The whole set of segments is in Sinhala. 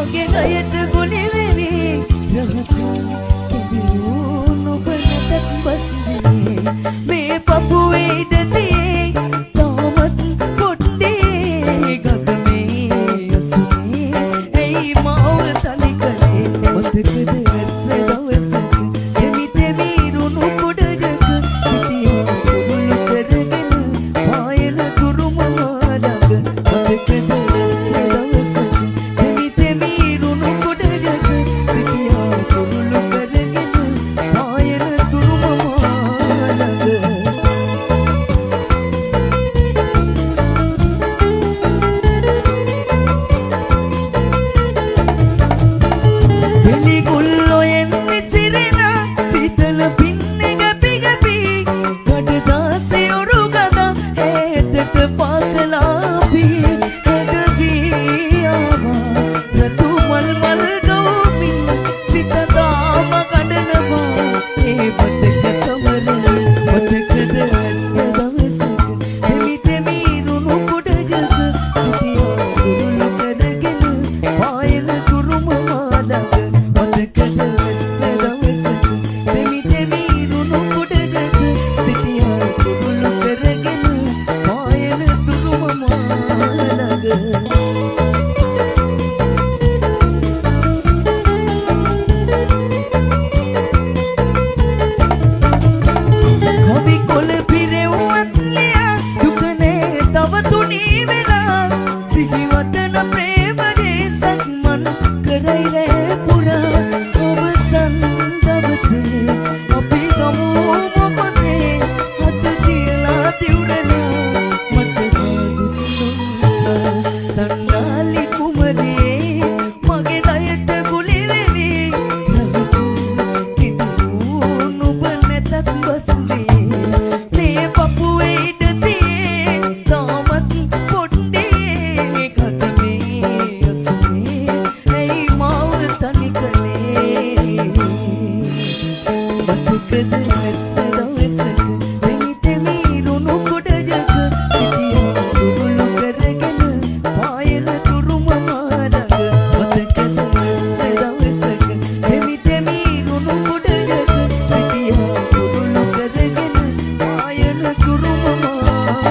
මගේ ගයට ගුලි වෙවි රහස කෙවිරු නොබනට බස්නේ මේ පපුවේ ඉඩතියේ තාමත් පොඩ්ඩේ ගගනේ අසුනේ ඇයි මාව තනි කළේ මතකද ඇස්ස දවසක දෙමි දෙමිරුණු කුඩජක සිටියා කුරුළු කරගෙන පායන කුරුම මාළඟ මතකද ඇස්ස දවසක දෙමි දෙමිරුණු කුඩජක සිටියා කුරුළු කරගෙන පායන කුරුම මාළඟ දෙලිගුල්ලොයෙන් විසිරෙන සීතල පින්නේ ගැපි ගැපි කඩදාසි ඔරු ගඳ ඈතට පාතලාපි කඩවී ආවා රතු මල් මල් ගවමින් සිත දාම කඩනවා ඒ බතක සමරන මතකද ඇස්ස දවසක දෙමි දෙමිරුණු කුඩජක සිටියා කුරුළු කරගෙන පායන කුරුම මාළඟ මතකද ඇස්ස දවසක දෙමි දෙමිරුණු කුඩජක සිටියා කුරුළු කරගෙන පායන කුරුම මාළඟ කවි කොළ පිරෙව්වත් ලියා දුකනේ තව තුනී වෙලා සිහිවටන ප්‍රේමයේ සක්මන් කරයි රෑ පුරා අවසන් දවසේ අපි ගමු මොකදේ හත කියලා දිවුරලා මට දුන්නා සන්නාලි කුමරේ මගේ දයට ගුලි වෙවි රහස කිදුණු නුඹ නැතත් බස්නේ මේ පපුවේ ඉඩතියේ තාමත් පොඩ්ඩේ ගගනේ අසුනේ ඇයි මාව තනි කළේ මතකද ඇස්ස දවසක දෙමි දෙමිරුණු කුඩජක සිටියා කුරුළු කරගෙන පායන කුරුම මාළඟ මතකද ඇස්ස දවසක දෙමි දෙමිරුණු කුඩජක සිටියා කුරුළු කරගෙන පායන කුරුම මාළඟ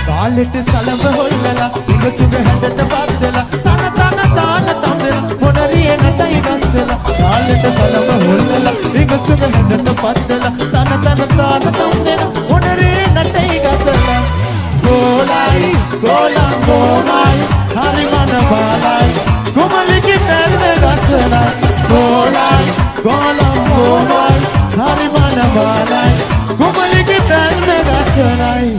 කාලෙට සලඹ හොල්ලලා ඉඟසුග හැඩට බද්දලා තන තන තම්දෙන මොනරියේ නටයි ගස්සලා කාලෙට සලඹ හොල්ලලා ඉඟසුග හැඩට බද්දලා තන තම්දෙන මොනරියේ නටයි ගස්සලා ගෝලයි ගෝලම් ගෝමයි හරි මන බාලයි කුමලිගේ පැල්ම ගස්සලා ගෝලයි ගෝලම් ගෝමයි හරි මන බාලයි කුමලිගේ පැල්ම ගස්සලයි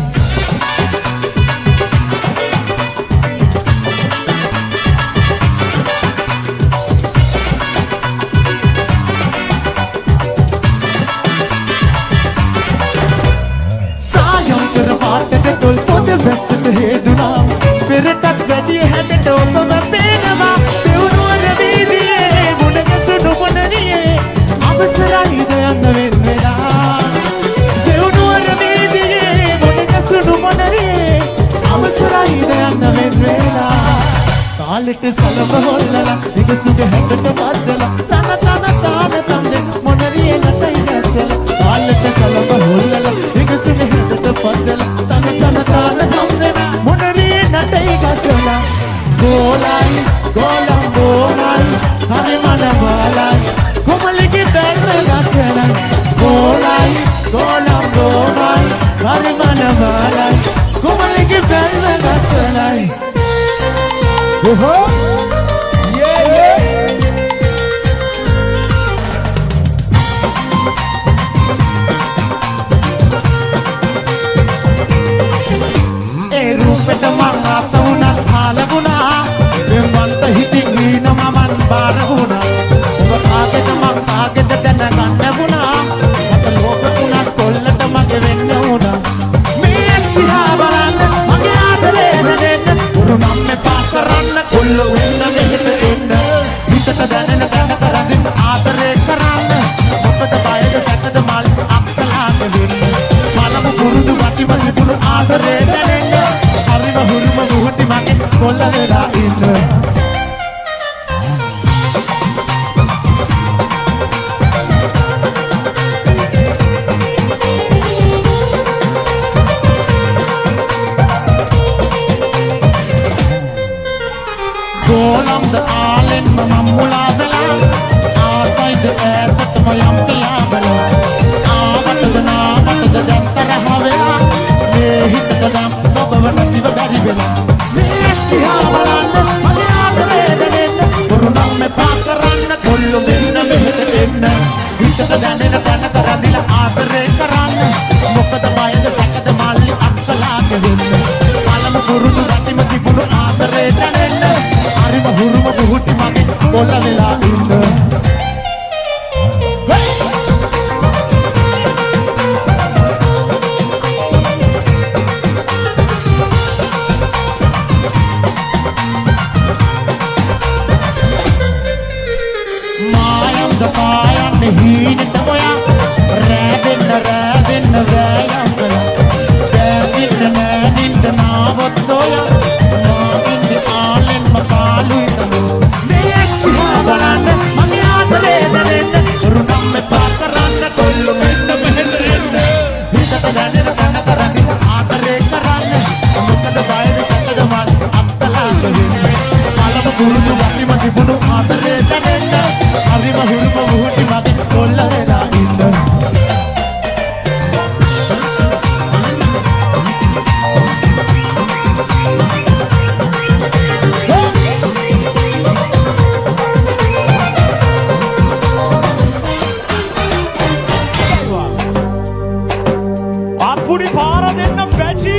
තොල් පොද වැස්සට හේදුනා පෙරටත් වැඩිය හැඩට ඔබම පේනවා දෙවුනුවර වීදියේ මුණගැසුණු මොනරියේ අවසරයිද යන්න වෙන වෙලා දෙවුනුවර වීදියේ මුණගැසුණු මොනරියේ අවසරයිද යන්න වෙන වෙලා කාලෙට සලඹ හොල්ලලා ඉඟසුග හැඩට බද්දලා තන තම්දෙන් මොනරියේ නටයි ගැස්සලා කාලෙට සලඹ හොල්ලලා ඉඟසුග හැඩට බද්දලා තන තම්දෙන් මොනරියේ නටයි ගැස්සලා ගෝලයි ගෝලම් ගෝමයි හරි මන බාලයි කුමලිගේ පැල්ම ගැස්සලා ගෝලයි ගෝලම් ගෝමයි හරි මන බාලයි කුමලිගේ පැල්ම ගැස්සලයි ඒ රූපෙට මං ආස වුණත් කාල වුණා දෙවන්ත හිතින් නීන මමන් බාර වුණා ඔබ කාගෙද මං කාගෙද දැනගන්න වුණා මට ලෝක වුණත් කොල්ලට මගේ වෙන්න වුණා මේ සිහා බලන්න මගේ ආදරේ කොල්ල වෙලා ඉන්න Golam da alen mamula bela Asai da aatat mayam piya bela Aavat da naavat da dantara havela Mehit da dam nobawa nasiba bari bela Mesiha balanna mage aadare denenna Kurunam me paakaranna kollu menna meheta enna Hitata danena kana karandila aadare karanna Mokada bayada sakada malli akkalage wenna Alama kurunu ratima tibunu aadare denenna Arima huruma buhuti mage kolla vela inna Mayam da payan hiin tamoya ravinna vayam kala Davinna naninda naavottoya Navinni aalen makalu itamo Mesiha balanna mage aadare denenna Kurunam me paakaranna kollu menna meheta enna Hitata danena kana karandila aadare karanna Mokada bayada sakada mal akkalaga wenna Alama kurunu watima tibunu aadare denenna Arima huruma buhuti mage kolla vela inna අපුඩි පාර දෙන්න බැචි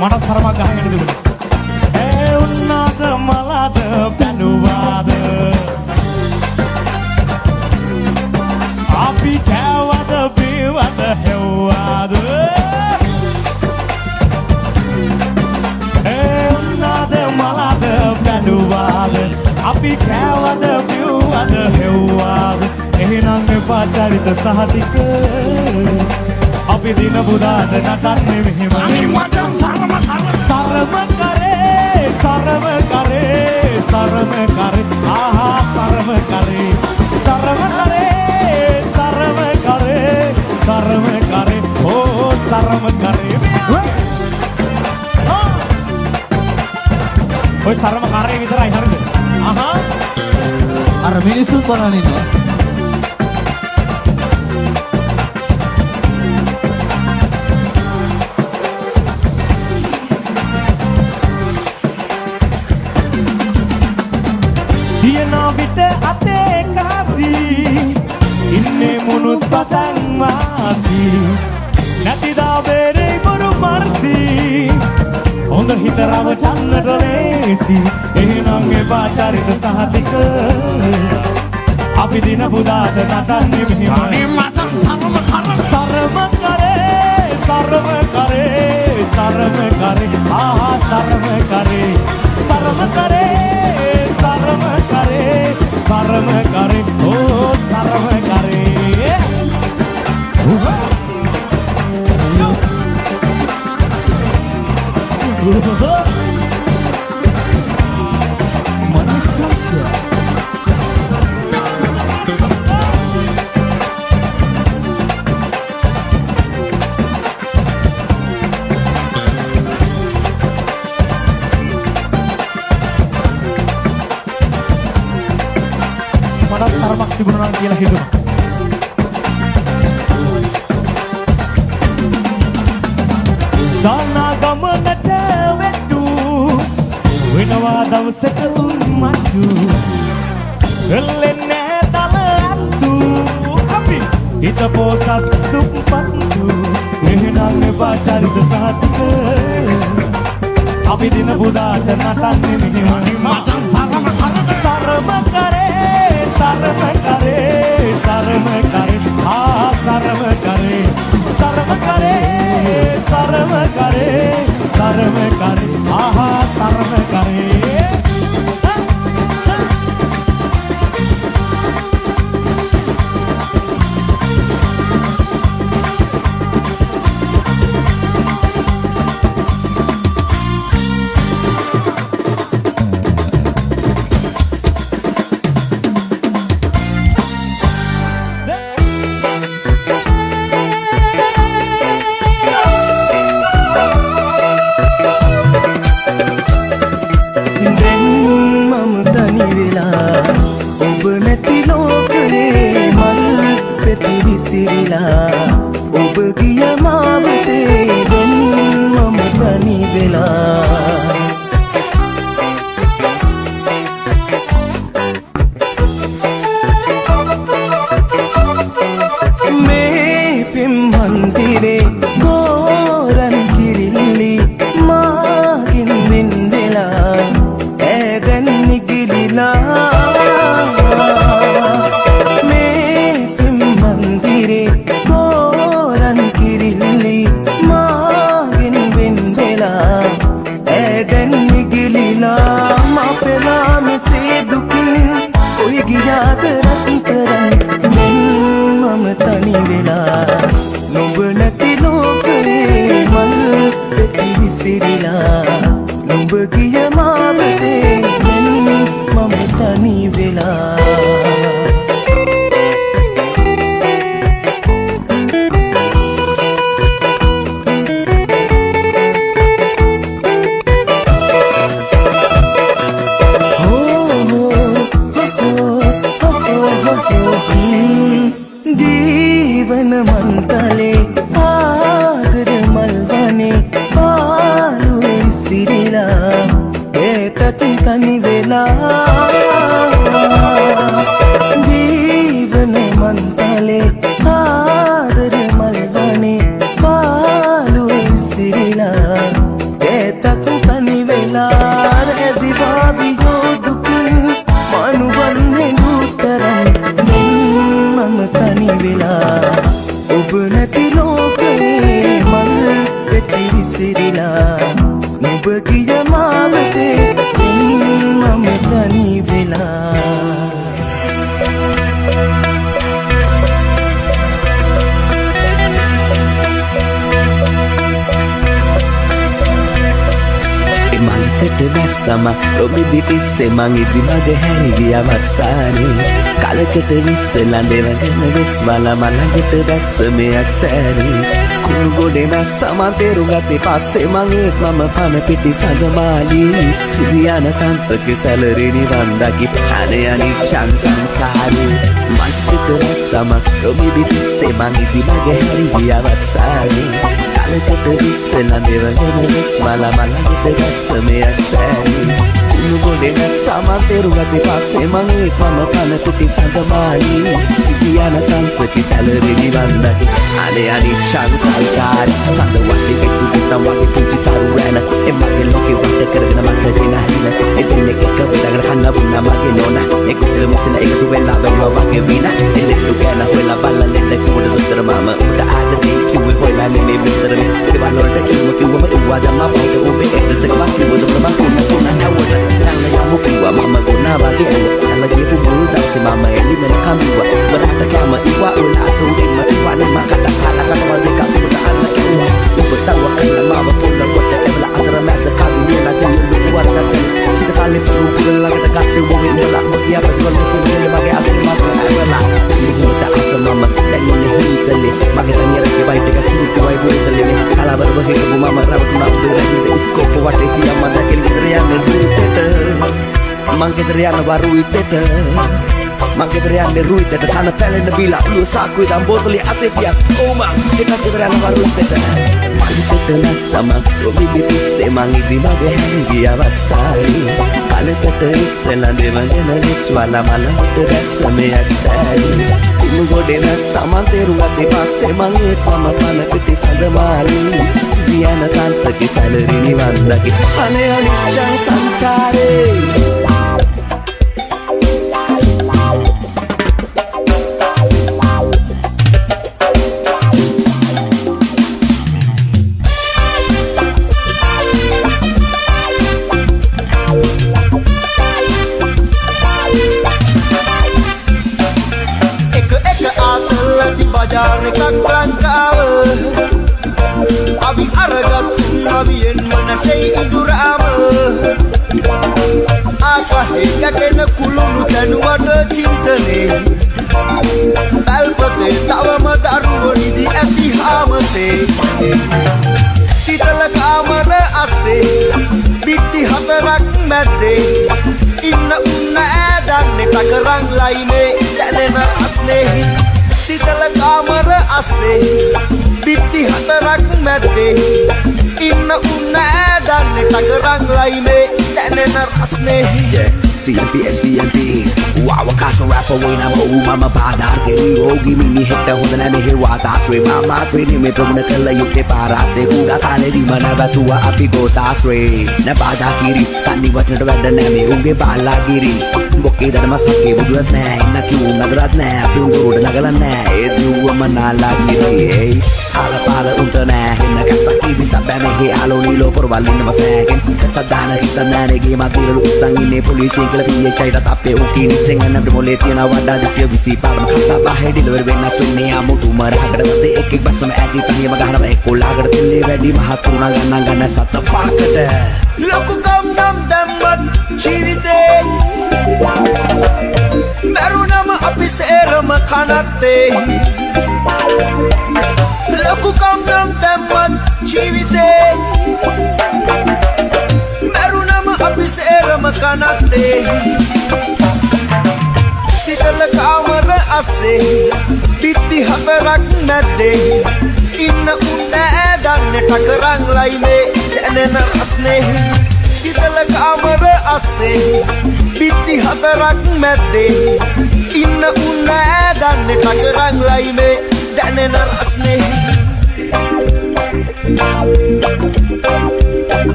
මටත් තරමක් ගහගෙන තිබුණා උන්නාද මලද පැනුවාද අපි කෑවද බීවද හෙව්වාද උන්නාද මලද පැනුවාද අපි කෑවද බීවද හෙව්වාද එහෙනම් එපා චරිත සහතික අපි දින පුදාට නටන්නේ මෙහෙමයි මචං සරම කරේ සරම කරේ සරම කරේ ආහා සරම කරේ සරම කරේ සරම කරේ සරම කරේ ඕ සරම කරේ ඔය සරම කරේ විතරයි හරිද ආහා අර මිනිස්සුත් බලන ඉන්නවා විට අතේ කාසී ඉන්නේ මුනුත් පතන් වාසී නැතිදා බේරේ බොරු මර්සී හොඳ හිත රවටන්නට ලේසි එහෙනම් එපා චරිත සහතික අපි දින පුදාට නටන්නේ මෙහෙමයි මචං සරම කරේ සරම කරේ සරම කරේ ආහා සරම කරේ සරම කරේ සරම කරේ සරම කරේ ඕ සරම කරේ මටත් තරමක් තිබුණා නම් කියලා හිතුණා. දානා ගමනට වෙට්ටු වෙනවා දවසක උන්මතු එල්ලෙන්නේ දල අත්තු අපි හිත පොසත් දුප්පත්තු එහෙනම් එපා චරිත සහතික අපි දින පුදාට නටන්නේ මෙහෙමයි මචං සරම කරේ සරම කරේ නැති ලෝකයේ මල් පෙති විසිරිලා ඔබ ගිය මාවතේ මම තනි වෙලා මේ පින් මන්දිරේ ගෝරන් කිරිල්ලි මාගින් වෙන්දලා ඇදන් නිගිලිලා මේ පින් මන්දිරේ ගෝරන් කිරිල්ලි මාගින් වෙන්දලා ඇදන් නිගිලිලා මාපෙලා මෙසේ දුකින් කොයි ගියාද රත්තරන් මම තනි වෙලා නුඹ නැති ලෝකයේ මල් පෙති විසිරිලා නුඹ ගිය මාවතේ මම තනි වෙලා ජීවන මන්තලේ ආදර මල්වනේ පාලුවේ සිරිලා ඒතකින් තනි වෙලා ජීවන මන්තලේ ආදර මල්වනේ පාලුවේ සිරිලා ඒතකින් තනි වෙලා රැදිවා වියෝ දුකින් මනුවන්නේ දුතරන් මම තනි වෙලා ඔබ නැති ලෝකයේ මල් පෙති විසිරිලා නුඹ ගිය මාවතේ මම තනි වෙලා මල්කට වැස්සම ඔබි පිටිස්සේ මං ඉදි මග හැරි ගිය වස්සානේ කලකට ඉස්සලා දෙවගෙන වෙස්වල මලඟට දැස්ස මෙයක් සෑරේ කුණු ගොඩේ මැස්සම තේරු ගත්තේ පස්සේ මං ඒත් මම පන පිටි සඳමාලි සිදියන සන්තක සැලරි නිවන් දකි අනේ අනිච්චන් සංසාරේ මල්කට වැස්සම ඔබි පිටිස්සේ මං ඉදි මග හැරි ගිය වස්සානේ කලකට ඉස්සලා දෙවගෙන වෙස්වල මලඟට දැස්ස මෙයක් සෑරේ කුණු ගොඩේ මැස්සම තේරු ගත්තේ පස්සේ මං ඒත් මම පන පිටි සඳමාලි සිදියන සන්තක සැලරි නිවන් දකි අනේ අනිච්චන් සංසාරේ සඳ වටේ කෙටු පිටම් වගේ පුංචි තරු රැන එමගේ ලෝකේ වට කරගෙන මට දින හින එදින එක වෙලකට කන්න වුණා මගේ නෝනා ඒකුතල මුසන එකතු වෙලා වෙනවා වගේ වින එදෙට්ටු ගැන හොයලා බලලා ලෙඩ කුඩ සුතර මම උඩ ආදේ කිව්වේ හොයලා නෙමෙයි විතර මේ දේවල් වලට කිව්වම තුවා දම්මා පොත ඔබේ එක්සක මක් කිව්වද ප්‍රමා කුණ චවුවට ළඟ යමු කිව්වා මම ගුණා වගේ ළඟ ගියපු මුළු දවසේ මම එළි මෙල කම්බුවා වරහට කැම ඉවා උලා තුන්ගෙම ඉවා නේ මකට කාලකට වගේ කම්බුට අල්ල කිව්වා ඔබ තව කන්න මාව පොල්ල කොට එවලා අතර මැද කල්ුවේ නැති වරකට සිත කාලේ පුරු පුරල ළඟට ගත්තේ ඔබ වෙන්නලා මොකියා පැතුවල කුරුලේ මගේ අතේ මත ඇවලා ඉන්නට අස මම දැන් ඉන්නේ හිතලේ මගේ තනියරගේ වයිට් එක සුදු වයි බුතලේ කලබල වගේ මම රවටුනා උඩ ස්කෝප් වටේ තියා මම දැකලි විතර යන්නේ රුයිතට මං ගෙදර යන වරුයිතට මං ගෙදර යන්නේ රුයිතට කන පැලෙන්න බීලා උළු සාක්කුවේ දම් බෝතලේ අතේ පියක් ඕ මං ගෙදර යන වරුයිතට මල්පෙට නැස්සම ඔබි පිටිස්සේ මං ඉදි මගේ හැරි ගිය වස්සාරේ කලකට ඉස්සලා දෙවගෙන විශ්වල මලකට දැස්ස මෙයක් සෑරේ කුණු ගොඩේ නැස්සම තේරු ගත්තේ පස්සේ මං ඒත් මම පන පිටි සඳමාලි සිදියන සන්තක සැලරි නිවන් දකි අනේ අනිච්චන් සංසාරේ bajar එකක් ලංකාව අපි අරගත් නවියෙන් මනසේ ඉදුරාම ආකහේ ගැටෙන කුළුණු දැනුවට චින්තනේ බල්පතේ තවම දරුවෝ නිදි ඇති හාමතේ සීතල කාමර අස්සේ පිටි හතරක් මැද්දේ ඉන්න උන්න ඈදන්නේ टकरंग लाई में දැනෙන අස්නේ සිතල කාමර අස්සේ පිටි හතරක් මැද්දේ ඉන්න උන්න ඈදන්නේ टकरंग लाई में දැනෙන අස්නේ SPMP Wow, casual rapper when I'm home, mama padar ke hogi mini hekta hona na mehe wata swe mama training me progna kala yutte parate kuda kale di mana batua api gota swe na bada kiri tani wachata wedda na me unge bala giri bokke dharma sakke buduas na inna ki unagarat na api ungoda nagala na e duwa manala giri ala pala unta na hinna kasaki di sabba mehe alo nilo porvalin wasaken kasadana hisana ne ge matira usang inne polisi kala piye chaita tappe ukini sengan abde mole tiana wada disiya visi parma khatta bahe deliver wenna sunne amutu marahakada mate ek ek basam ati taniya magahana ek kolagada tille wedi mahatuna ganna sat pakata ලොකු කම්නම් දැම්මත් ජීවිතේ මරුණම අපි සේරම කනත්තේ ලොකු කම්නම් දැම්මත් ජීවිතේ මරුණම අපි සේරම කනත්තේ සිතල කාමර අස්සේ පිටි හතරක් නැද්දේ ඉන්න උන්න ඈදන්නේ टकरंग लाई में දැනෙන අස්නේ සිතල කාමර අස්සේ පිටි හතරක් මැද්දේ ඉන්න උන්න ඈදන්නේ टकरंग लाई में දැනෙන අස්නේ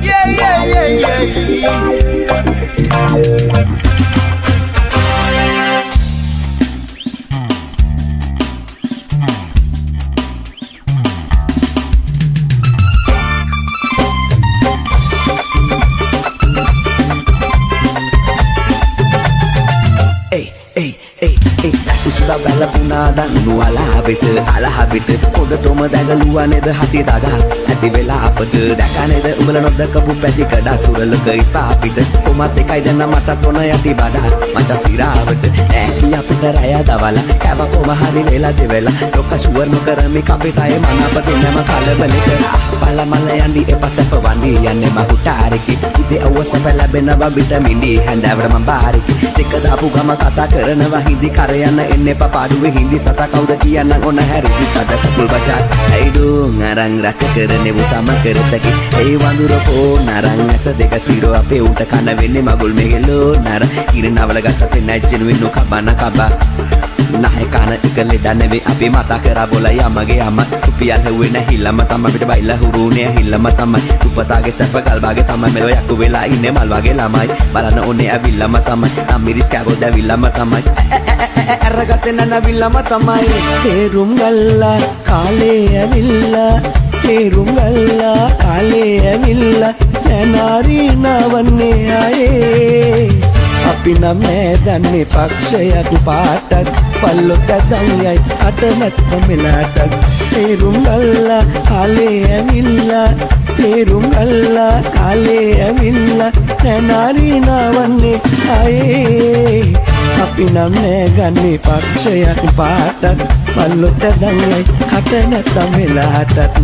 yeah Usla bala puna dan nuala habit ala habit oda toma dagaluwa neda hati daga hati vela apata daka neda umala nodda kapu peti kada surala kai papita omat ekai dana mata tona yati bada mata sirawata kiya pita raya dawala kawa koma hari vela devela lokka suwar nokarami kapitaye manapate nama kala balika pala mala yandi epasa wandi yanne mahutariki ide awasa pala benawa vitamin D handavra mambariki dekada apu gama kata karanawa hindi karayana enne papaduwe hindi sata kauda kiyanna ona hari tada kapul baca aidu ngarang rak karane busama karataki ei wandura po narang asa deka siro ape uta kana wenne magul megelo nar kirinawala gatta najjen wennu kabana kaba nahe kana ikale danewe ape mata kara bola yamage amma tupial hewena hillama tamma pita baila hurune hillama tamma tupatage sapa galbage tamma melo yakku vela inne malwage lamai balana one avillama tamma namiris kagoda villama tamma erragate nana villama tamma terum galla kale avilla terum galla kale avilla nanari navanne aaye අපි නම් නෑදන්නේ පක්ෂයක් පාටක් පල්ලොත් ඇදංයයි අට නැත්ත මෙලාටක් තේරුම් ගල්ලා කාලේ ඇවිල්ලා තේරුම් ගල්ලා කාලේ ඇවිල්ලා නැනාරී නාවන්නේ ආයේ අපි නම් නෑගන්නේ පක්ෂයක් පාටක් පල්ලොත් ඇදංයයි අට නැත්ත මෙලාටක්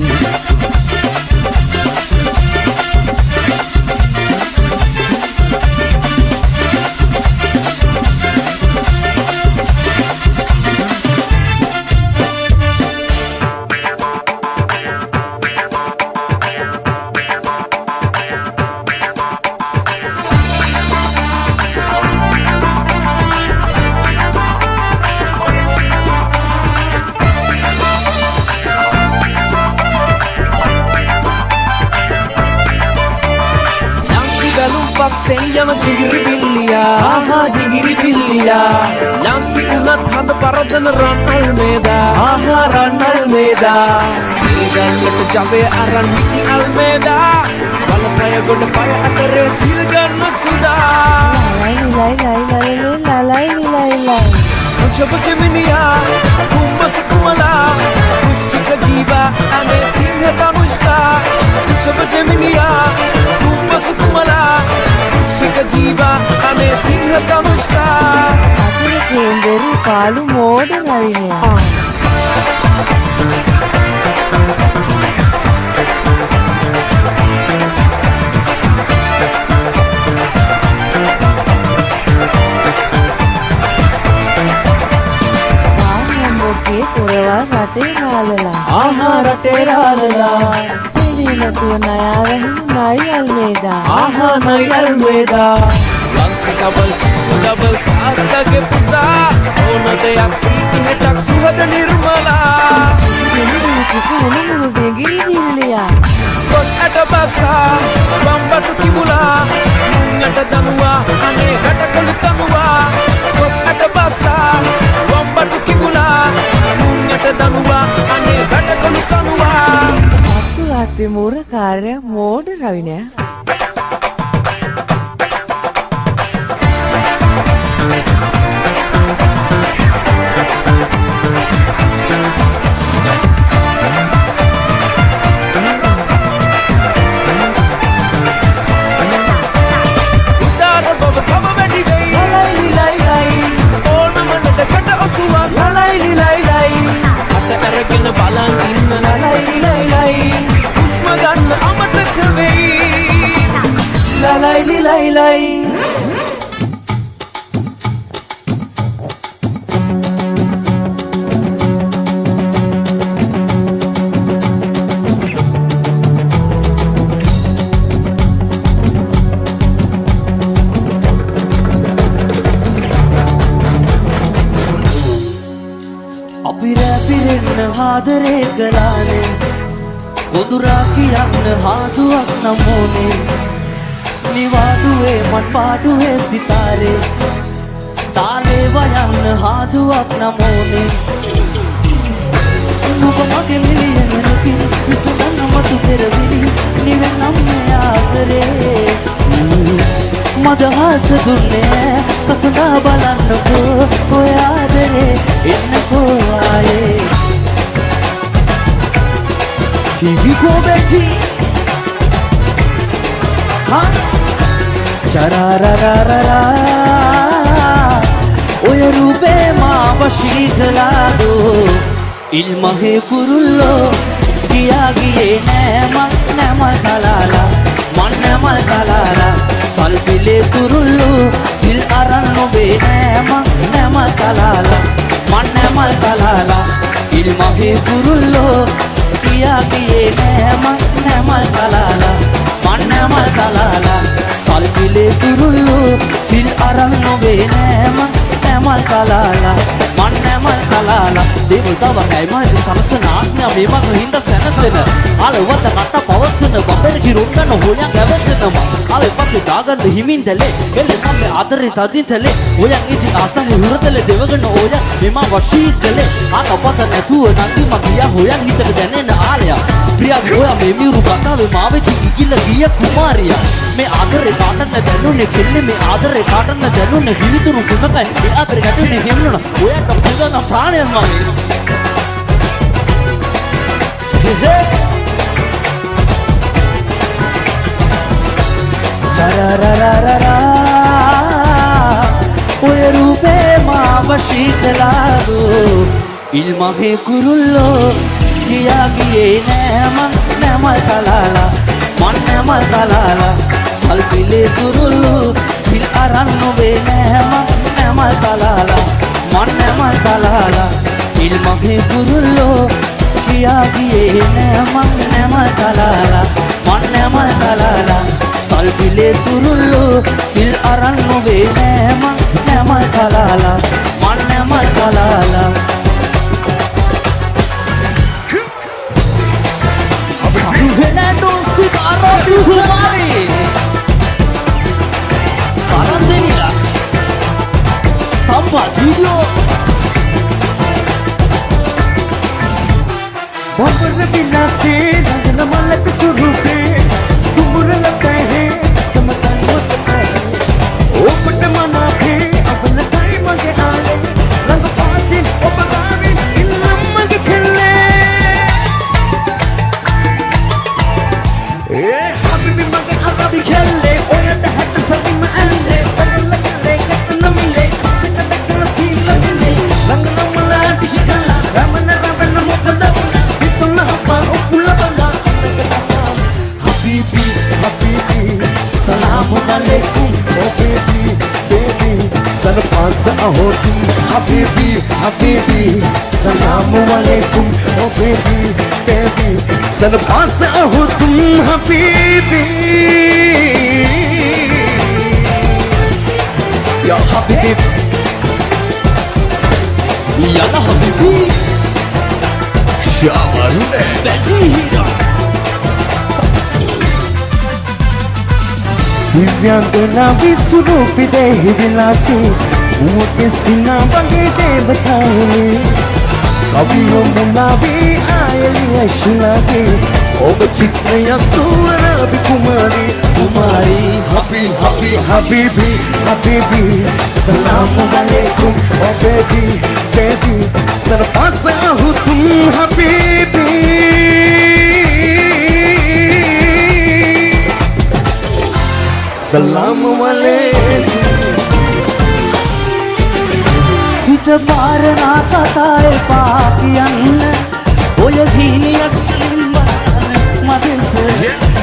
Senjana jingiri billiya aha jingiri billiya lansi unat had paradan ran almeda aha ran almeda idan jabe aran hiti almeda balapaya god paya atare silganna suda lai Chapa cheminiya kumbas kumala kushika jiva ane singha tanushka Chapa cheminiya kumbas kumala kushika jiva ane singha tanushka Apne kenderu kalu mode navine ගෙවලා රටේ රාලලා ආහා රටේ රාලලා පිළිනතුව නයාවෙන් නයල් වේදා ආහා නයල් වේදා ලංස ඩබල් කිස්සු ඩබල් තාත්තගේ පුතා ඕන දෙයක් ප්‍රීති හෙටක් සුවද නිර්මලා මුණුමුණු දෙගිරි දිල්ලියා කොස් ඇට බසා වම්බතු කිඹුලා මුන්නට දනුවා අනේ ගැටකලු තනුවා කොස් ඇට බසා වම්බතු කිඹුලා මුන්නට දනුවා අනේ ගැටකලු තනුවා සත්තු අති මුර කාර්ය මෝඩ රවිනය බලන් ඉන්න ලලයි ලයි හුස්ම ගන්න අමතක වෙයි ලලයි ලයි පිරෙන්න ආදරේ කළානේ ගොදුරා කියන්න හාදුවක් නමෝනේ නිවාඩුවේ මන් පාඩුවේ සිතාරේ තාලේ වයන්න හාදුවක් නමෝනේ නුඹ මගේ මිලියනකින් විසඳන්න මතු පෙරවිලි නිවෙන්නම් ආදරේ මදහස දුන්නේ සසඳා බලන්නකෝ ඔය ආදරේ එන්නකෝ ආයේ කිවිකෝ බැටි හා චරරරරරා ඔය රූපේ මා වශී කළාදෝ ඉල්මහේ කුරුල්ලෝ කියා ගියේ නෑමල් කලාලා මන් නෑමල් කලාලා සල්පිලේ කුරුල්ලු සිල් අරන් නොබේ නෑමල් කලාලා මන් නෑමල් කලාලා ඉල්මහේ කුරුල්ලෝ කියා ගියේ නෑමල් කලාලා මන් නෑමල් කලාලා සල්පිලේ කුරුල්ලු සිල් අරන් නොබේ නෑමල් කලාලා මන් නෑමල් කලාලා දේවල් තව කැයිමයි සමසන ආඥා මේ මග හින්දා සැනසෙන අලවත කට පවසන බබෙර කිරුන්නන හොයන් ගැවසෙනම ආවේ පස්සේ දාගන්න හිමින් දැලේ එල්ලේ මම ආදරේ තදින් තලේ ඔයන් ඉදි ආසහේ හුරතලේ දෙවගන ඔයන් මෙම වශී කලේ ආතපත නැතුව නංගි මගියා හොයන් හිතට දැනෙන ආලයා ප්‍රියා ඔයා මේ මියුරු කතාවේ මාවෙති ඉගිල ගිය කුමාරියා මේ ආදරේ කාටද දැනුනේ කෙල්ලේ මේ ආදරේ කාටද දැනුනේ විවිතුරු කුමකයි මේ ආදරේ ගැටුනේ හෙම්නුන ඔයාට පුදුන ප්‍රාණයක් මගේ චරරරරරා ඔය රූපේ මා වශී කළාදෝ ඉල්මහේ කුරුල්ලෝ කියා ගියේ නෑමල් කලාලා මන් නෑමල් කලාලා සල්පිලේ කුරුල්ලෝ සිල් අරන් නොවේ නෑමල් කලාලා මන් නෑමල් කලාලා ඉල්මහේ කුරුල්ලෝ කියා ගියේ නෑමල් කලාලා මන් නෑමල් කලාලා සල්පිලේ කුරුල්ලෝ සිල් අරන් නොවේ නෑමල් කලාලා මන් නෑමල් කලාලා Fernando Sigaro Kumari Karandenia Samba Studio Bambar bila se nagna malak surupe kumur lagta hai samatan hota hai o pat mana the abna tai mage aale rang paatin o bagavin illam mage khille habibi mage arabi khelle oya da hat sabi ma ande sagala kare katna mile takla si lagile rang namala dishkala ramana ramana mokada itna pa upula banga habibi habibi salamun alaikum oh baby baby sar paas ahoti habibi habibi salam Assalamualaikum, oh baby, baby. Salwa se aho tum habibi. Ya habibi, Yalla habibi shawarne. Bezira दिव्यांगना विस्वरूपी देहि विलासी मोटे सिना बगे देवताएं कवियों मुलावी आयली अशलागे ओब चित्रिया तूरा भी कुमारी कुमारी हबीबी हबीबी हबीबी सलाम अलैकुम ओ बेबी बेबी सरपास आहू तुम हबीबी Assalamualaikum. හිත පාරනා කතාවේ පාකියන්න ඔය ගිනියක් මදෙස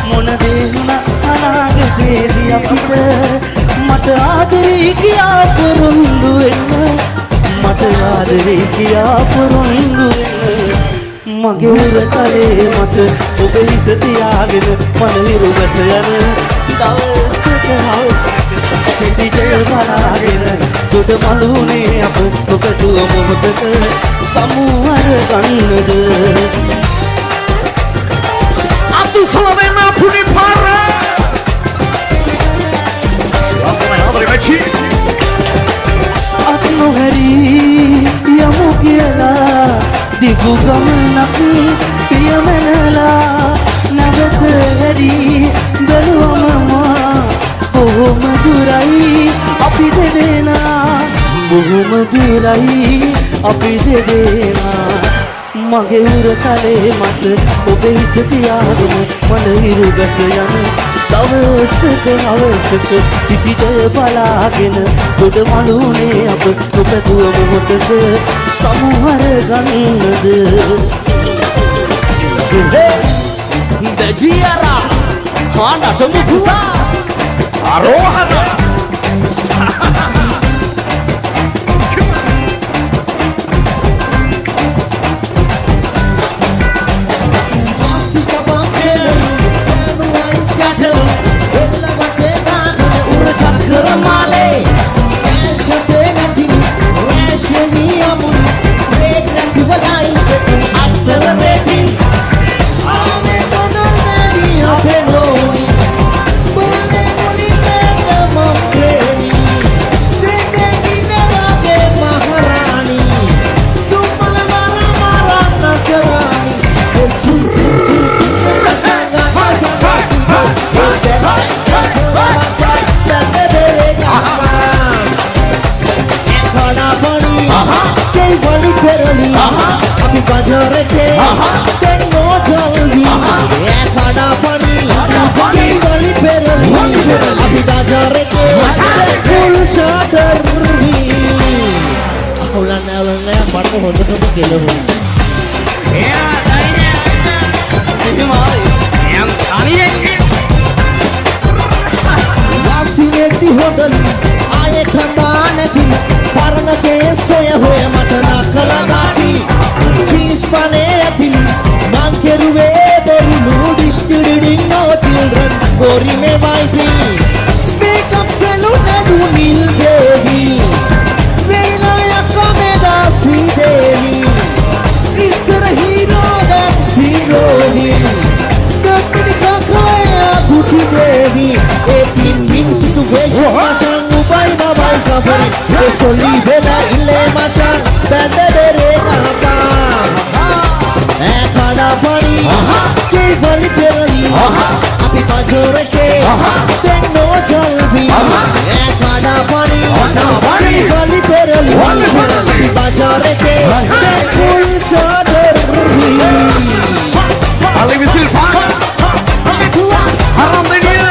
මොන දේ වුණත් අනාගතේදී අපිට මට ආදරේ කියා පොරොන්දු වෙන්න මට ආදරේ කියා පොරොන්දු වෙන්න මගේ උරතලේ මට ඔබ හිස තියාගෙන මන හිරුගස යන දවසක හවසක සිටි ජය බලාගෙන සුද මලුනේ අප ඔබතුව මොහොතක සමුවර ගන්නද Abdul Salam Punipara. අත් නොහැරි යමු කියලා දිගු ගමනක් පියමනලා නැවත හැරි බැලුවම බොහොම දුරයි අපි දෙදෙනා බොහොම දුරයි අපි දෙදෙනා මගේ උරතලේ මට ඔබ හිස තියාගෙන මන හිරුගස යන දවසක හවසක සිටිජය බලාගෙන ගොඩ මළුනේ අප ඔබතුව මොහොතක සමුහර ගන්නද Dejira Mana temu buka Arohana Gori me wifey, make up salute and unil devi. Veila yakka me dasi devi. It's a hero that's heroine. Gapni kakaya bhuti devi. A team situation machan ubai babai safari. A soli vela ille machan bende dere kapa. Khada pani, ke bali perali. Api pajore ke, tenno jalbi. Khada pani, ke bali perali. Api pajore ke, tenno jalbi. Ali Misil Fan. Haram Daniel.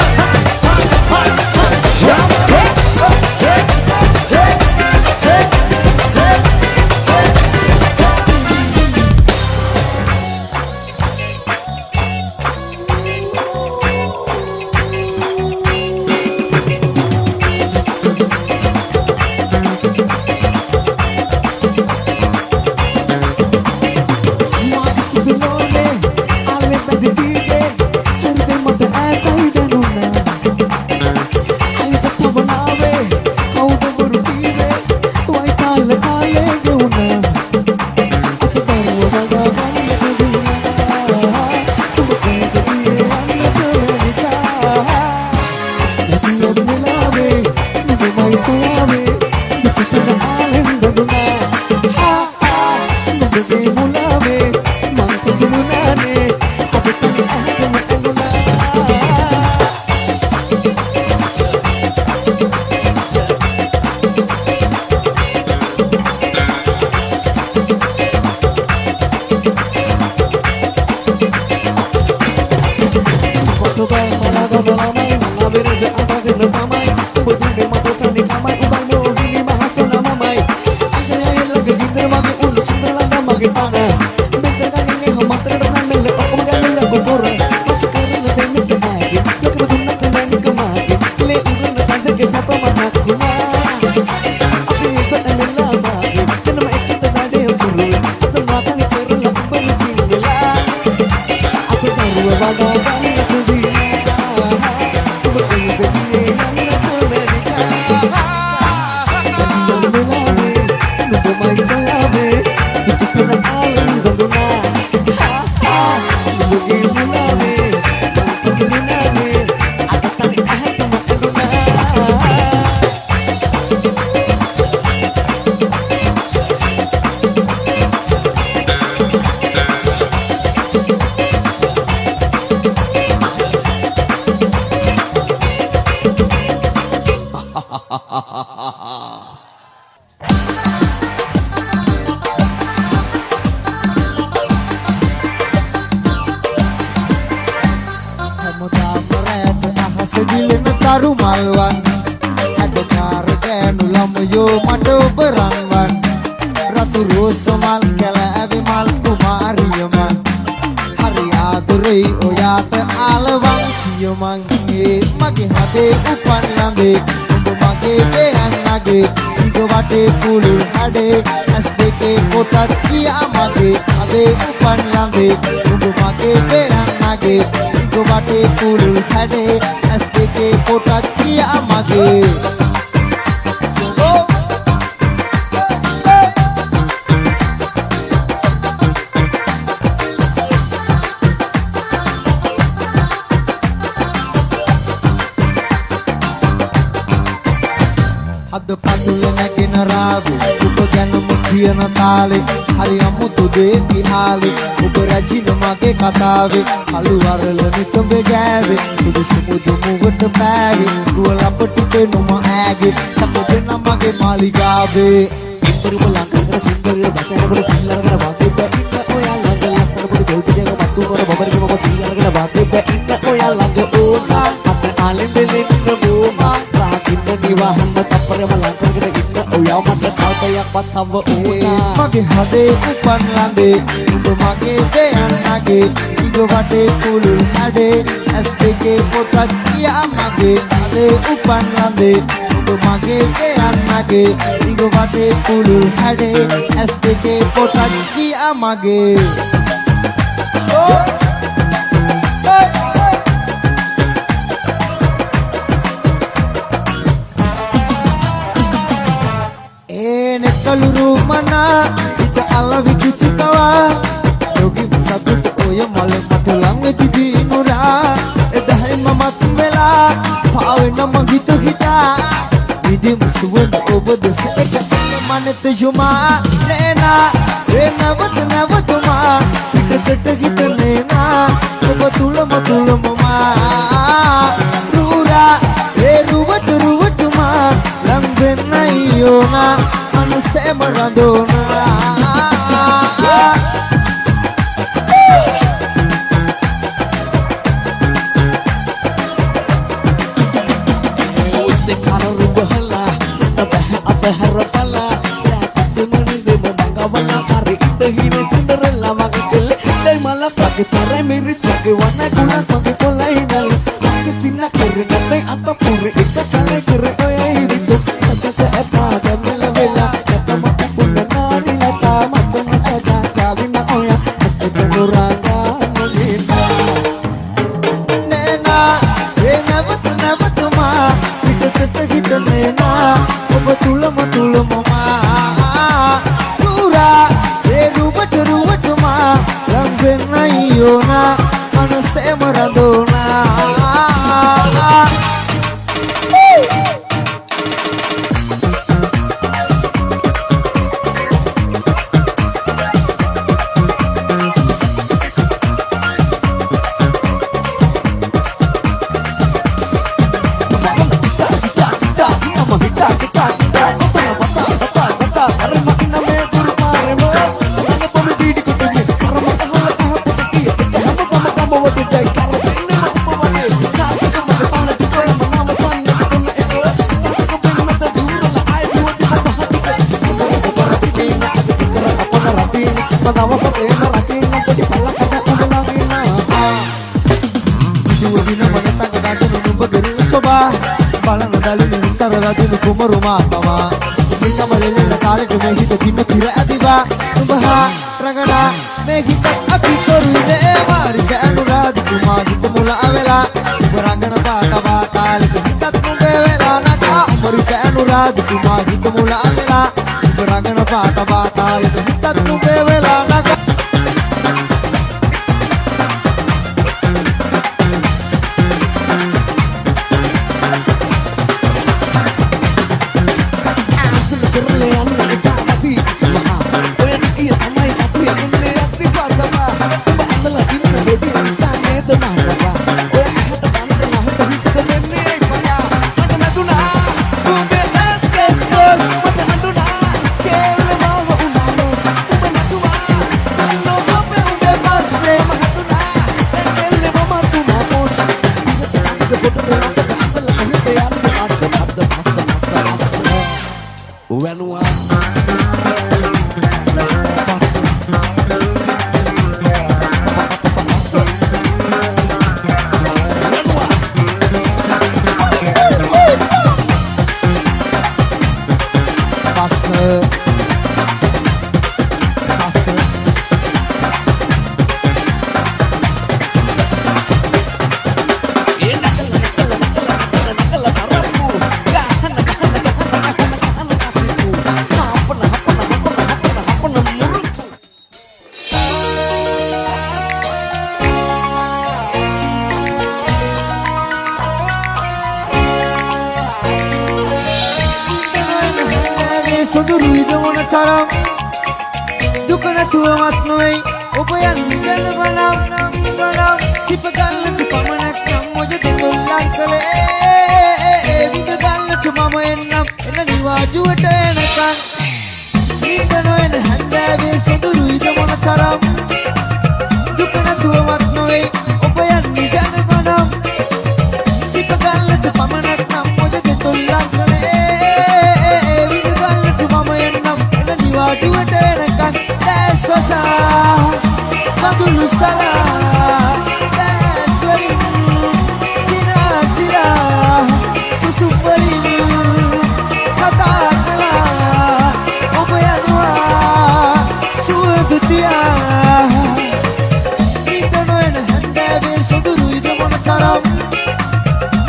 coba malah kau melamai mengambil reda apa kena tamai berjumpa mata tani kamai ubang mau gini mahasona mamai akhirnya yang lagi ginter makin undur sumber landa makin tanah bentar kan ini homak terdengar melek aku makin lagu korang masuk ke rela teknik kemagi lagi betul nak kembali kemagi le urun datang ke siapa mata kuma aku ikut ambil lama kena mai kita tadi yang turun atau makan itu rela kembali singgela aku tahu bagai Segiling taruh malwan ada karganu lamayo mado beranwan ratu rosamal kala abi mal kumariyaman hari adurei oyata alwang kiyaman mage hade upan lambe undu mage bean nage igo bate kulul hade asdeke kotat kiya mage hade upan lambe undu mage bean nage igo bate kulul hade asdeke kotat kiya mage Ada patulnya kena rabu, uko jana mukhiana tali, hari amutu deki hali, uko rajina mage katavi, halu warala nitambe gavi, sudu sumudu mugat bagi, dua lapati penuma agi, sapude namage mali gavi. Imperi melangkah kera sundari, basara bersilar kera batu inna oya langga lasar budi jauh jaga batu kera babar kera babar silar kera batu inna oya langga una, ate alim belin nebuma. Wahan betapar melangkah kita inna oya mata kau kayak patamba una mage hade upan lambe undo mage bean nage igo bate kulul hade asdeke kotak kiya mage hade upan lambe undo mage bean nage igo bate kulul hade asdeke kotak kiya mage kaluru mana ita alawi kicikawa yogi satu oya male matulang tidi nura edahai mama tumela pawe nama gitu kita didi musuhan over the seka mane te juma nena batuma kita kita nena batula mama nura ruwat ma lang benayona se Maradona sekarang rubahala apa harapala semuanya memangga wala hari itu hina Cinderella makin kele dari malah pakai sarai miris pakai warna kulat pakai pola inal pakai sinak keren atau puri ikat kale keren oya irisu saja sepa dan bela Batula mama Nura rubat ma lang benayona mana se Maradona දවසට එන රකින්න පොඩි පල්ලකට උඹලා ඉන්නවා දුවදින මනතක දාගෙන නුඹ ගිරින සොබා බලන දලින ඉස්සර රදින කුමරු මාතවා නිකම ලෙලෙන කාලෙට මේ හිත කිම කිර ඇදිවා නුඹ හා රගනා මේ හිත අපි කරුනේ මාරික අනුරාධිතුමා හිත මුල අවෙලා නුඹ රගන පාටවා තාලෙට හිතත් නුඹේ වෙලා නගා මාරික අනුරාධිතුමා හිත මුල අවෙලා නුඹ රගන පාටවා තාලෙට හිතත් නුඹේ වෙලා නගා සොඳුරුයි දවන තරම් දුක නැතුවමත් නොවේ ඔබ යන්නේ සැලවනම් සිප ගන්නට පමණක් නම් මොජ දෙතුල්ලක් කලේ විඳ ගන්නට මම එන්නම් එන නිවාජුවට එනකන් ඊට නොයන හැන්දෑවේ සොඳුරුයි දවන තරම් දුක නැතුවමත් නොවේ ඔබ යන්නේ සැලවනම් සිප ගන්නට පමණක් නම් මොජ දෙතුල්ලක් කලේ Waduh derekan desosa Madulu salah Deswering Sina sira Susupering Katakanlah Obayanua Suedutia Ika noen handebe Soduru ida mona taram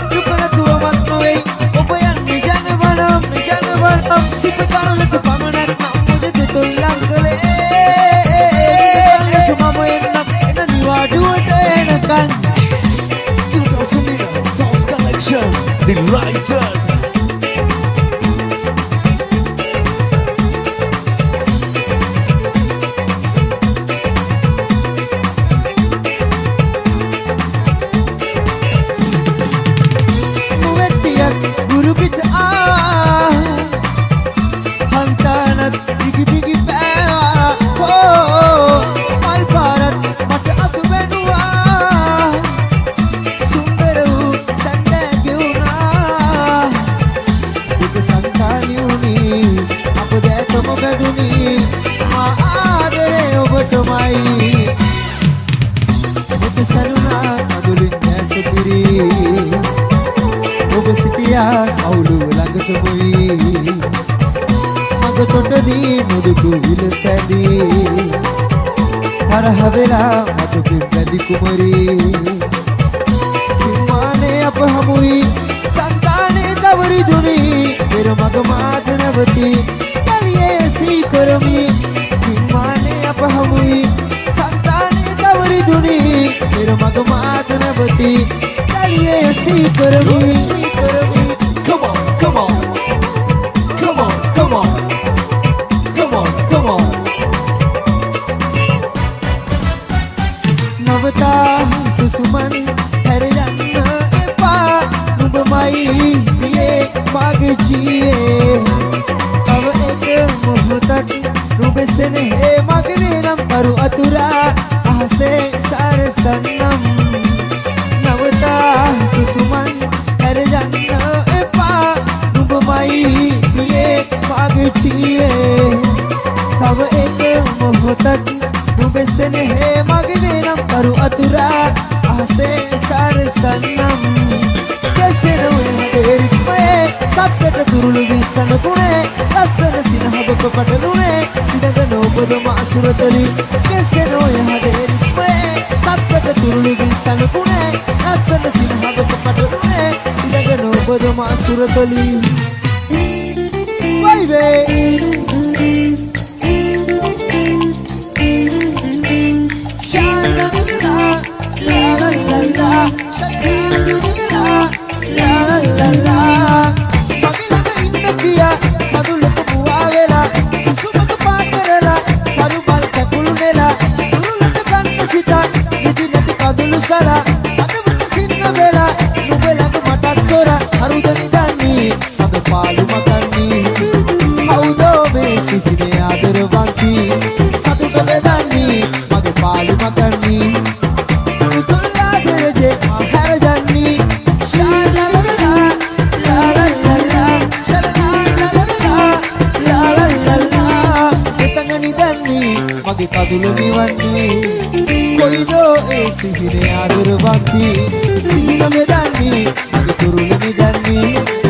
Dukana tua matnoe Obayan nijana vanam Sipekaro leto pamanak තුල්ලං කලේ මම එන්නම් එන නිවාඩුවට එනකන් 2011 Songs Collection The Writer මුවෙත්තියක් ගුරු පිට හන්තානත් Bigi pera, oh, mal parat, mata atu benua, sumberu sandage una, ika santani uni, apa deto mo beduni, ma adere obatomai, mutu saruna agulin nesepiri, obasitia aulu langatoi. තොටදී මුදුකු විලසැදී තරහවෙලා මතුපින් වැදි කුමරී විමානේ අප හමුයි සංතානේ දවරිදුනි පෙර මග මාත නැවති කලියේ සී කරමි විමානේ අප හමුයි සංතානේ දවරිදුනි පෙර මග මාත නැවති කලියේ සී කරමි Come on, come on Come on, come on Come on Navata susuman her janna epa nubamai piye mage jiye ab ek mohtak nube sene he mage venam paru atura ahse sar sannam Navata susuman her janna epa nubamai piye mage jiye अब एक मोहब्बत නුඹේ සෙනෙහේ මගේ නම් කරු අතුරා අහසේ සරසන්නම් කෙසෙන උනේ රික්මේ සත්‍යට දුරුළු විසන කුණේ ලස්සන සිනහවක පටලුනේ සිදගෙන ඔබද මාසුරතලි කෙසෙන උනේ රික්මේ සත්‍යට දුරුළු විසන කුණේ ලස්සන සිනහවක පටලුනේ සිදගෙන ඔබද මාසුරතලි baby පාලු මකන්නේ කවුදෝ මේ සිටිනේ ආදරවන්ති සතුට බෙදන්නේ මගේ පාලු මකන්නේ තුල්ලා දෙරේ හැරජන්නේ ශාලලලා ලාලලලා ශරණලලා ලාලලලා එතනනි දන්නේ මගේ කඳුළු නිවන්නේ කොයිදෝ ඒ සිටිනේ ආදරවන්ති සීන බෙදන්නේ මගේ තුරුළු නිදන්නේ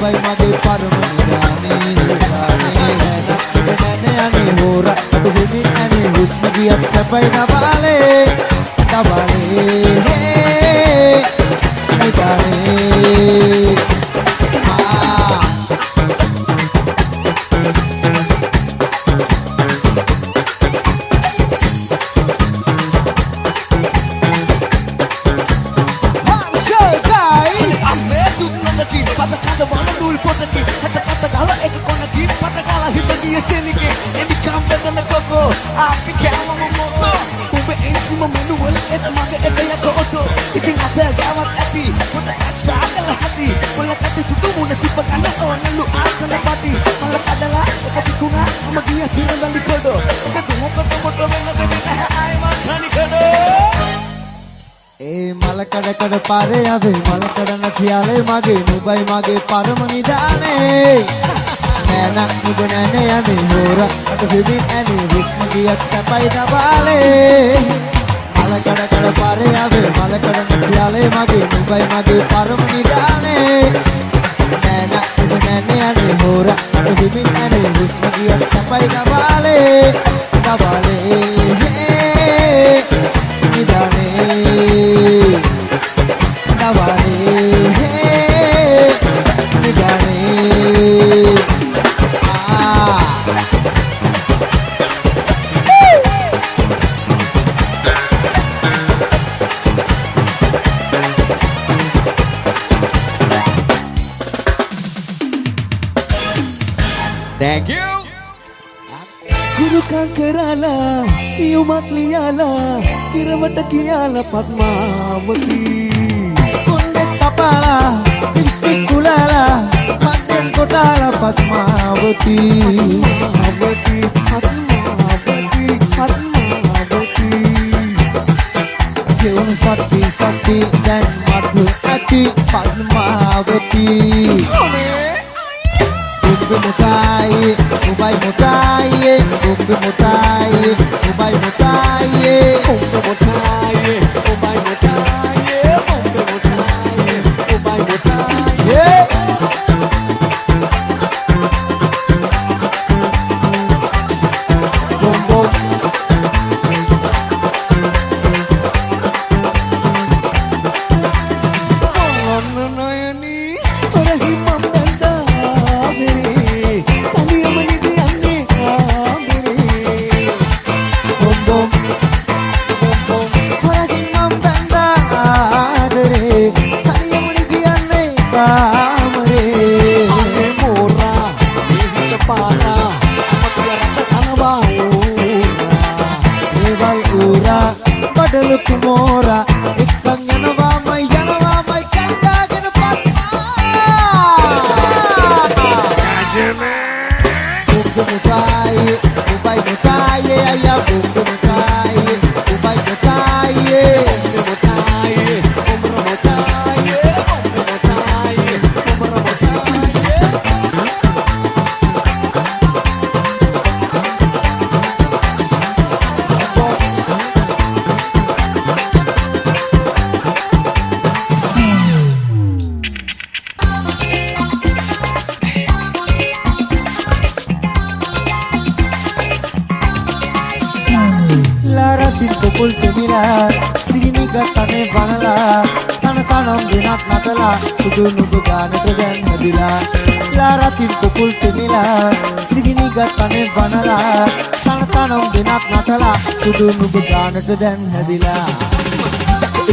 නුඹයි මගේ පරම නිදානේ අනේ හොරා ඔබෙන් අනේ හුස්ම ගියත් සැපයි නබාලේ නිදානේ මලකඩ පාරේ ආවේ මලකඩ නැතියාලේ මගේ නුඹයි මගේ පරම නිදානේ නෑනක් නුඹ නැනේ යන්නේ හොරා අත දෙමින් ඇනේ විශ්ම ගියක් සැපයි දබාලේ මලකඩ පාරේ ආවේ මලකඩ නැතියාලේ මගේ නුඹයි මගේ පරම නිදානේ නෑනක් නුඹ නැනේ යන්නේ හොරා අත දෙමින් ඇනේ විශ්ම ගියක් සැපයි දබාලේ නිදානේ Thank you. ගුරු කංකරාලා යුමත් ලියාලා ඉරවට කියලා පద్මාවති කොණ්ඩේ කපාලා ලිප්ස්ටික් කුලාලා මන්දෙන් කොටාලා පద్මාවති පద్මාවති කෙවුණු සත්ති දැන් මధు ඇති පద్මාවති Mutai, Dubai Mutai, Dubai Mutai, Dubai Mutai, Dubai Mutai Kumora, ikang yanawamay kandagan patma. Bukdo mutai, Dubai mutai, aya bukdo mutai, Dubai mutai, Umra mutai Pukul temila, sini gatane banala, tanam dinak natala, sudu nubu gane terden hadila. Laratin pukul temila, sini gatane banala, tanam dinak natala, sudu nubu gane terden hadila.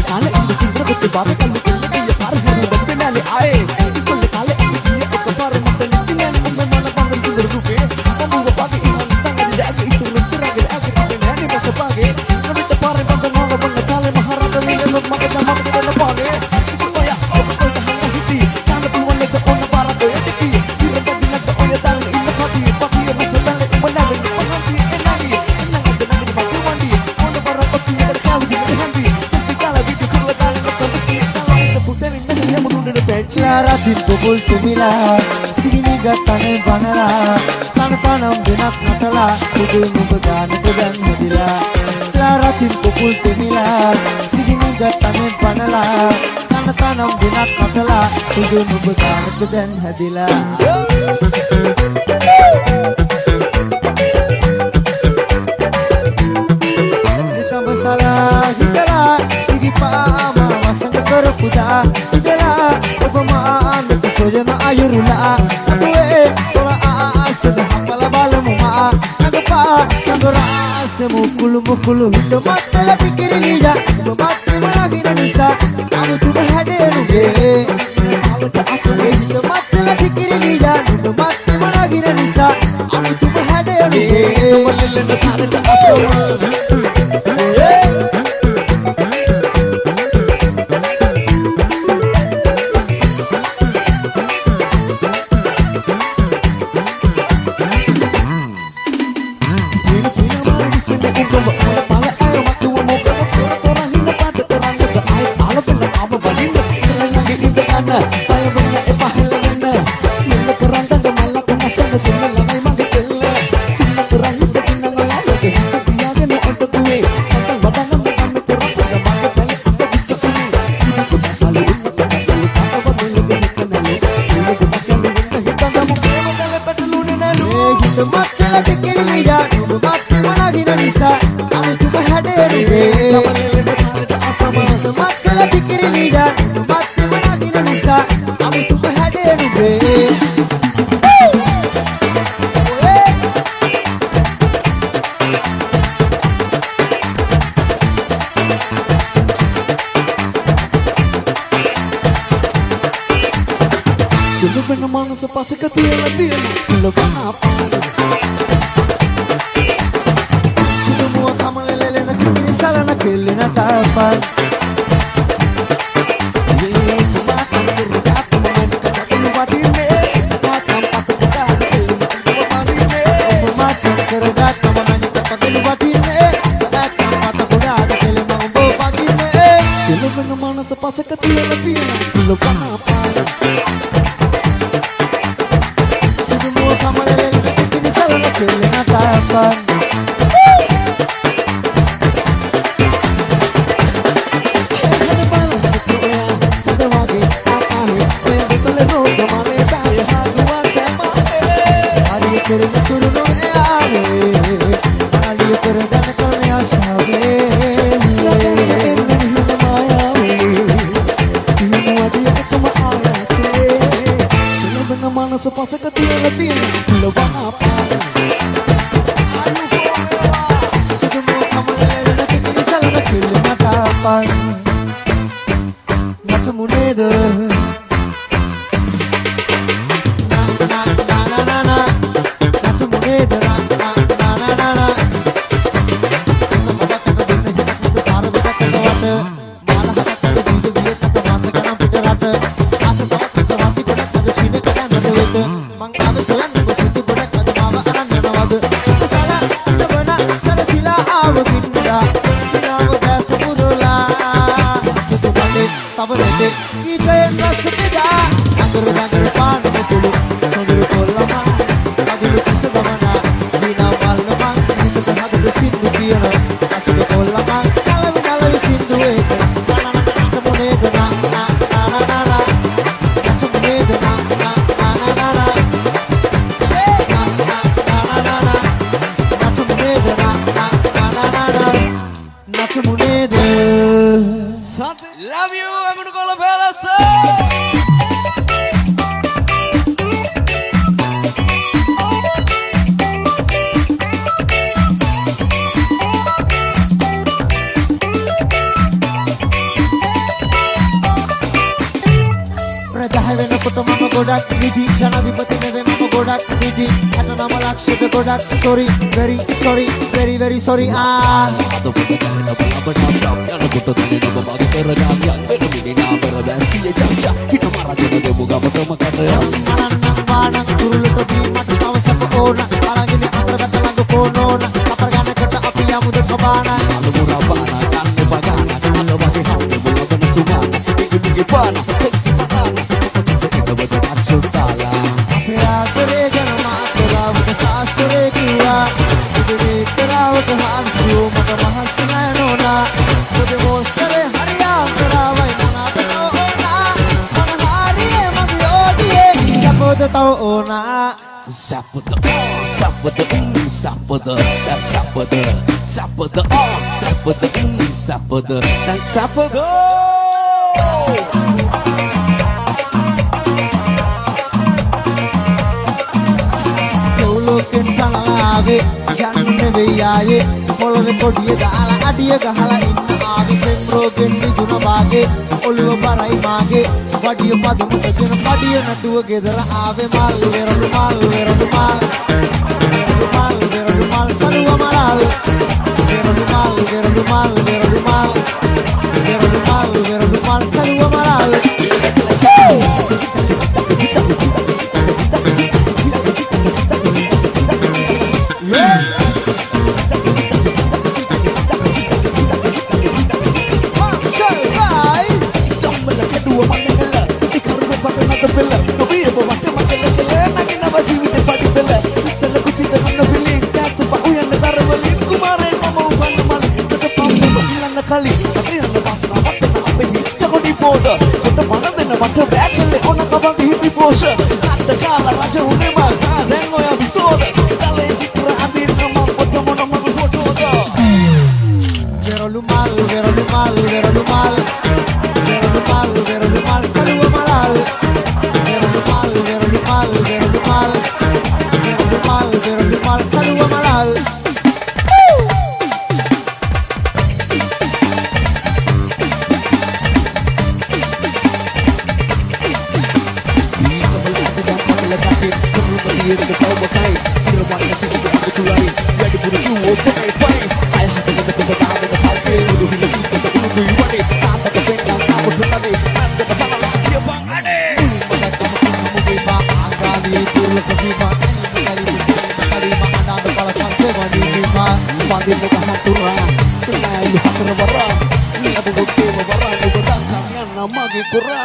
Kale ini cinta betul baru kalau kita ya baru hari berpenali aye. Iskul kale ini dia ekor mantan dengan mana panggil sudah rupe. Kamu bapaki iman tangan dia agak isu mencurah dia agak penani masa pagi. Laratin pukul temila, sini gatane banala, tanam dinak natala, sudu nubu gane terden hadila. Laratin pukul temila, sini gatane banala, තන තනම් දිනක් නටලා සුදු නුඹ ගානක දැන් හැදිලා නිකම්ම සලා හිතලා ඉදිපාම වසඟ කරපුදා ඉදලා ඔබ මාන්නක සොයන අයුරුලා අදුවේ තොර ආසද හපල බලමු මා නගපා නගරාස මුකුළු හිත මත්තල පිකිරිලිලා ඔබ මත්තම නගින නිසා අමුතුම හැඩෙනුගේ අවට අසුවේ හිත මත්තල පිකිරිලිලා ඔබ මත්තම නගින නිසා අමුතුම හැඩෙනුගේ ඔබලෙන්න තාරට අසුව Love you, I'm gonna call a palace. වෙනකොට මම ගොඩක් නිදි ජනාධිපති නෙවෙයි මම ගොඩක් නිදි 69 ලක්ෂයක ගොඩක් sorry very sorry very very sorry අද පොත ගන්න අපට යනකොට තනියම මගේ පෙරගාම යන්න මිනිනා පෙර බැසිය චක්ෂා හිත මරගෙන දෙමු ගමතම කරේ අනන්නම් වාණන් කුරුලට දීමට අවශ්‍යක ඕන අරගෙන අතරකට ළඟ ෆෝන් ඕන අපර ගන්නකට අපි යමුද කබාන අලුමුරා බාන කන්න බගාන අල වගේ හවුද බලන සුගාන ඉක්කේ පාන සෙක්සි පතාන මට මහස්සනෑ නෝනා ඔබ මොස්තරේ හරියා කරාවයි මොනාද නෝනා Sappada, sappada, sappada, oh, sappada, sappada, sappada. ලෝකෙන් තලාවේ යන්න වෙයි ආයේ පොළොවේ කොඩිය දාලා අඩිය ගහලා ඉන්න ආවේ පෙම් රෝගෙන් නිදුන වාගේ ඔළුව බරයි මාගේ වඩිය පදමුට දෙන පඩිය නැතුව ගෙදර ආවේ මල් වෙරළු මල් වෙරළු මල් වෙරළු මල් වෙරළු මල් සලුව මලල් වෙරළු මල් වෙරළු මල් වෙරළු මල් වෙරළු මල් වෙරළු මල් සලුව මලල් kali tapi anda pasna matte na ape hitta ko di poda ota mana denna mata backelle ona kabang hitti posa atta kala raja une ma den oya bisoda tale chitra adir nama photo mona magu photo da වෙරළු මල් වෙරළු මල් වෙරළු මල් වෙරළු මල් වෙරළු මල් සලුව මලල් වෙරළු මල් වෙරළු මල් වෙරළු මල් වෙරළු මල් වෙරළු මල් සලුව මලල්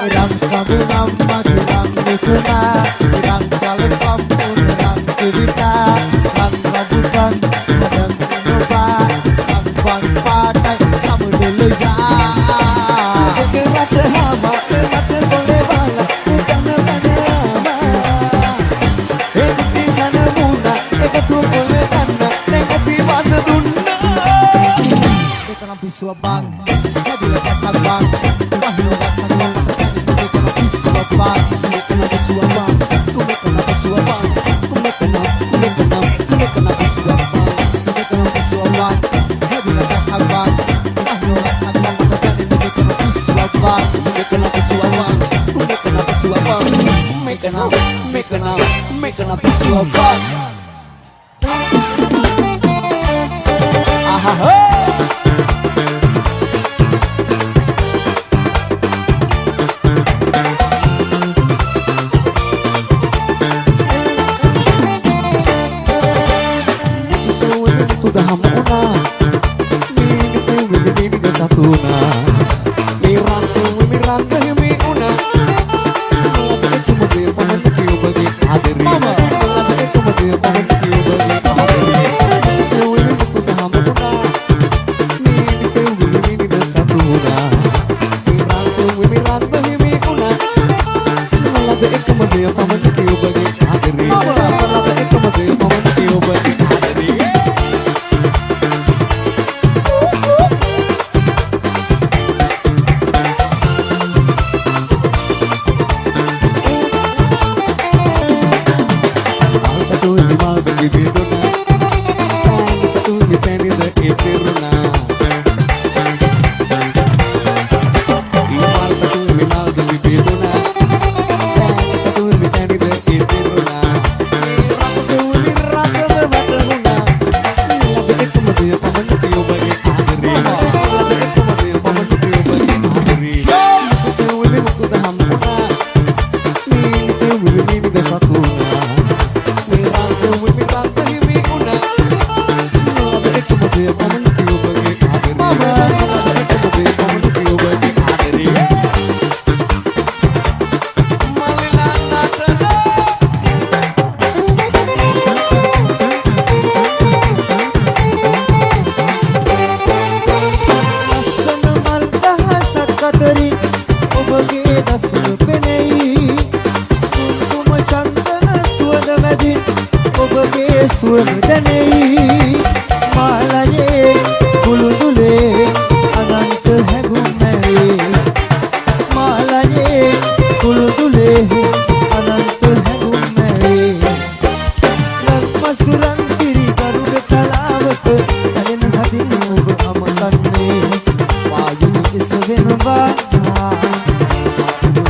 Irang kami nama kirang nikuna Irang kali kampun irang cerita Irang ragukan Irang mencoba Irang bang patai sama dulu ya Kerate hama kerate boleh bala bukan nanya ama Di mana muna tu boleh tanda di mana dunna Kita nampi suabang Jadi lepas sabang Wahyu rasanya Bang, kena bersua bang, kena bersua bang, kena bersua bang, hebi nak sabang, ahlo sabang, jadi kena bersua bang, kena bersua bang, kena bersua bang. Aha. සුවඳ දැනෙයි මාලයේ කුළුඳුලේ අනන්ත හැඟුම් මැවේ මාලයේ කුළුඳුලේ අනන්ත හැඟුම් මැවේ මසුරන් පිරි කරුඩ තලාවක සැලෙන හදින් ඔබ අමතන්නේ වායු ඉස වෙනවා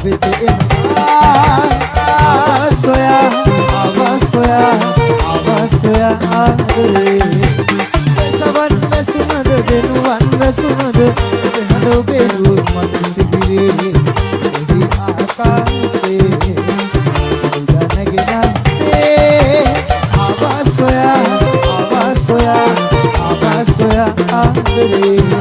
වෙත එනවා සොයා ආදරේ සවන් වැසුනද දෙනුවන් වැසුනද හඬ බෙලු මත සිබිරේ එහි ආකාශේ උදා නැගෙනසේ ආවා සොයා ආදරේ ආවා සොයා ආදරේ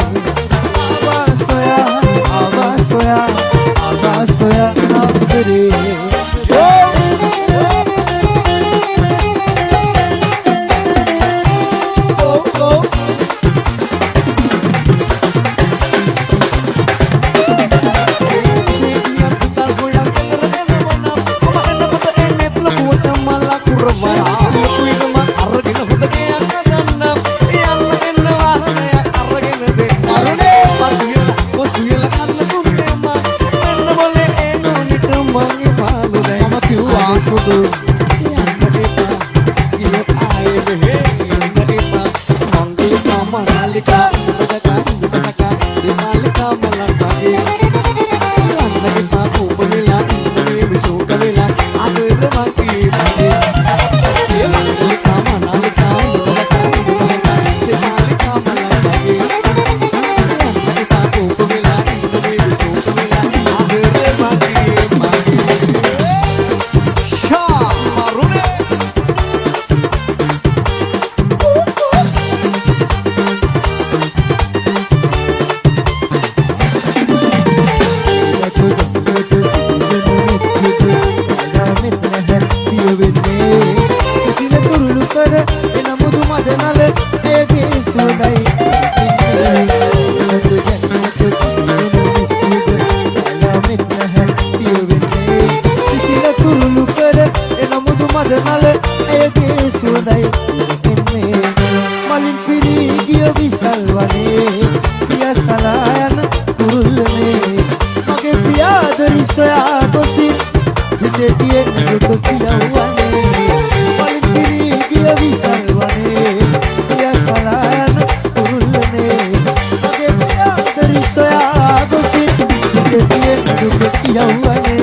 මලින් පිරී ගිය විසල් වනේ පිය සලායන කුරුල්ලනේ මගේ පියාදරි සොයා ගොසින් හිතේ තියෙන දුක කියවන්නේ මලින් පිරී ගිය විසල් වනේ පිය සලායන කුරුල්ලනේ මගේ පියාදරි සොයා ගොසින් හිතේ තියෙන දුක කියවන්නේ